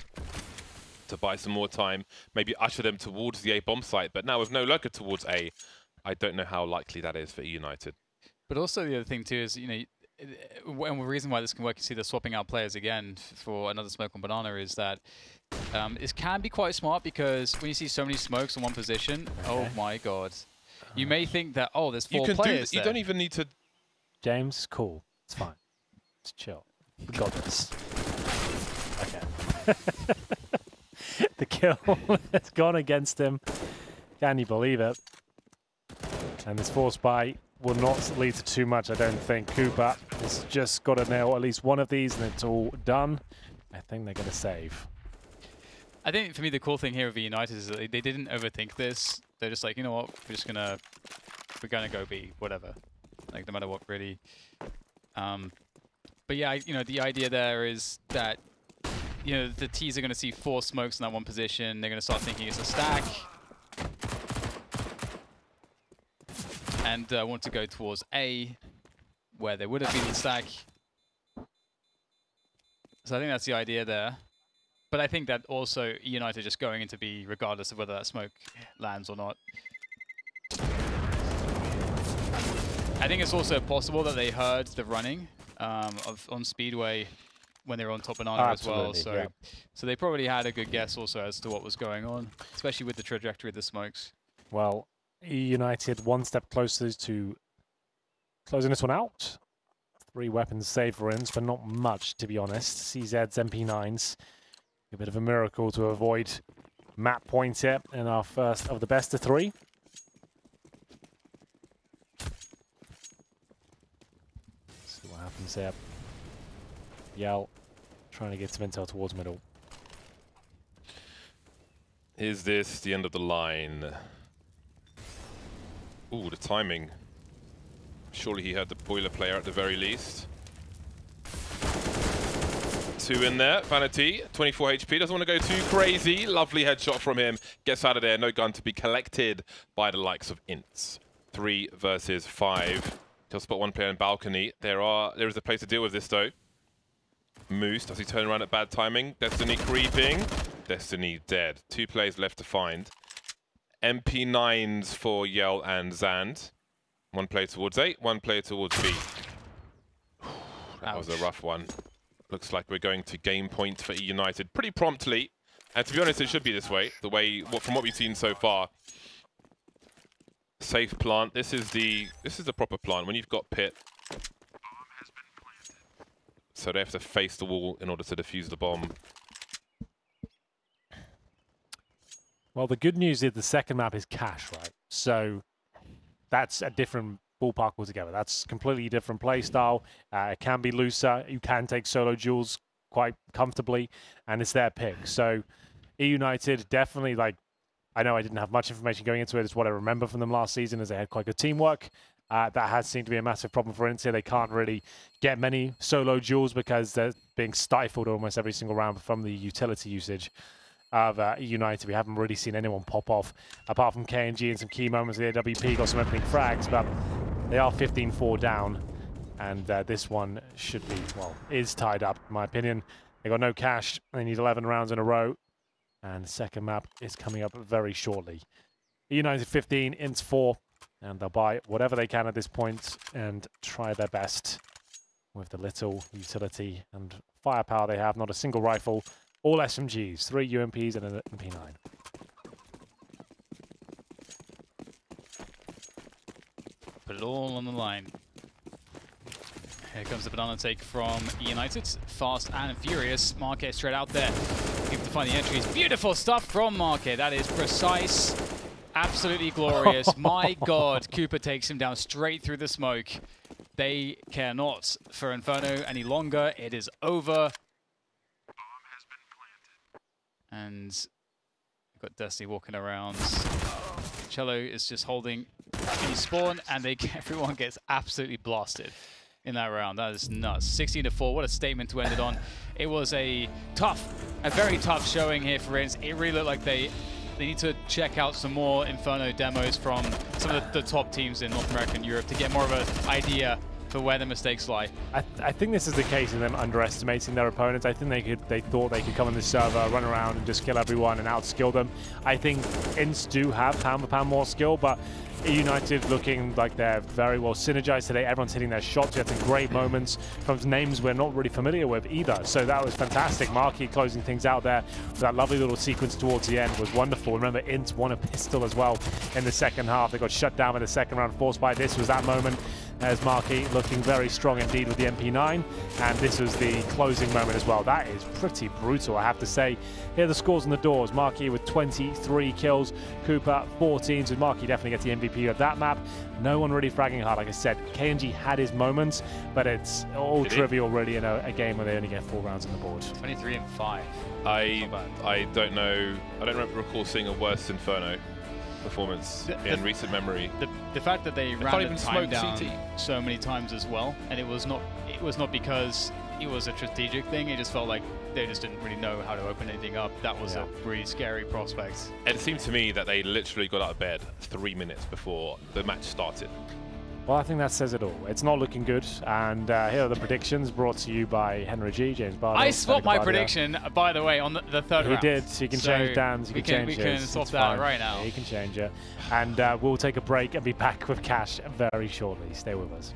to buy some more time. Maybe usher them towards the A bomb site, but now with no lurker towards A, I don't know how likely that is for eUnited. But also the other thing too is, you know, and the reason why this can work, you see they're swapping out players again for another smoke on banana, is that this can be quite smart, because when you see so many smokes in one position, oh my god, you may think that, oh, there's 4 players there. You don't even need to... James, cool. It's fine. It's chill. We got this. Okay. The kill has gone against him. Can you believe it? And this force buy will not lead to too much, I don't think. Cooper has just got to nail at least one of these and it's all done. I think they're going to save. I think for me the cool thing here with eUnited is that they didn't overthink this. They're just like, you know what, we're gonna go B, whatever. Like, no matter what, really. But yeah, you know, the idea there is that, you know, the T's are gonna see 4 smokes in that one position. They're gonna start thinking it's a stack. And want to go towards A, where there would have been the stack. So I think that's the idea there. But I think that also eUnited just going into B, regardless of whether that smoke lands or not. I think it's also possible that they heard the running on Speedway when they were on top banana as well. So, yeah. So they probably had a good guess also as to what was going on, especially with the trajectory of the smokes. Well, eUnited one step closer to closing this one out. 3 weapons saved for INTZ, but not much, to be honest. CZ's MP9s. A bit of a miracle to avoid map points here in our first of the best of 3. See what happens here. Yell trying to get some intel towards middle. Is this the end of the line? Ooh, the timing. Surely he had the boiler player at the very least. 2 in there. Vanity, 24 HP. Doesn't want to go too crazy. Lovely headshot from him. Gets out of there. No gun to be collected by the likes of INTZ. 3 versus 5. He'll spot 1 player in balcony. There is a place to deal with this, though. Moose, does he turn around at bad timing? Destiny creeping. Destiny dead. 2 players left to find. MP9s for Yell and Zand. 1 player towards A, 1 player towards B. That was a rough one. Looks like we're going to game point for eUnited pretty promptly. And to be honest, it should be this way. From what we've seen so far. Safe plant. This is the proper plant. When you've got pit. So they have to face the wall in order to defuse the bomb. Well, the good news is the second map is cash, right? So that's a different ballpark altogether. That's completely different play style. It can be looser. You can take solo duels quite comfortably, and it's their pick. So eUnited definitely, like, I know I didn't have much information going into it. It's what I remember from them last season, as they had quite good teamwork. That has seemed to be a massive problem for INTZ. They can't really get many solo duels because they're being stifled almost every single round from the utility usage of eUnited. We haven't really seen anyone pop off, apart from KNG in some key moments. The AWP got some opening frags, but they are 15-4 down, and this one should be, well, is tied up, in my opinion. They got no cash. They need 11 rounds in a row, and the second map is coming up very shortly. eUnited 15, INTZ 4, and they'll buy whatever they can at this point and try their best with the little utility and firepower they have. Not a single rifle. All SMGs, 3 UMPs and an MP9. Put it all on the line. Here comes the banana take from eUnited. Fast and furious. Marquet straight out there. Looking to find the entries. Beautiful stuff from Marquet. That is precise. Absolutely glorious. My God. Cooper takes him down straight through the smoke. They care not for Inferno any longer. It is over. And we've got Destiny walking around. Cello is just holding any spawn, and everyone gets absolutely blasted in that round. That is nuts. 16-4. What a statement to end it on. It was a very tough showing here for INTZ. It really looked like they need to check out some more Inferno demos from some of the top teams in North America and Europe to get more of an idea for where the mistakes lie. I think this is the case of them underestimating their opponents. I think they thought they could come on this server, run around and just kill everyone and outskill them. I think INTZ do have pound-for-pound more skill, but eUnited looking like they're very well synergized today. Everyone's hitting their shots. We had some great moments from names we're not really familiar with either. So that was fantastic. Marquis closing things out there. That lovely little sequence towards the end was wonderful. Remember, INTZ won a pistol as well in the second half. They got shut down in the second round, forced by this. Was that moment as Marquis looking very strong indeed with the MP9. And this was the closing moment as well. That is pretty brutal, I have to say. Here are the scores on the doors. Marquis with 23 kills. Cooper 14. So Marquis definitely gets the MVP of that map. No one really fragging hard. Like I said, KNG had his moments, but it's all trivial really in a game where they only get 4 rounds on the board. 23-5. I don't know. I don't recall seeing a worse Inferno performance in recent memory. The fact that they ran the time down so many times as well, and it was not because it was a strategic thing. It just felt like they just didn't really know how to open anything up. That was a really scary prospect. It seemed to me that they literally got out of bed 3 minutes before the match started. Well, I think that says it all. It's not looking good. And here are the predictions brought to you by Henry G, James Barlow. I swapped my prediction, by the way, on the third round. He did. So you can change Dan's. You can change We his. can swap that right now. Yeah, you can change it. And we'll take a break and be back with Cash very shortly. Stay with us.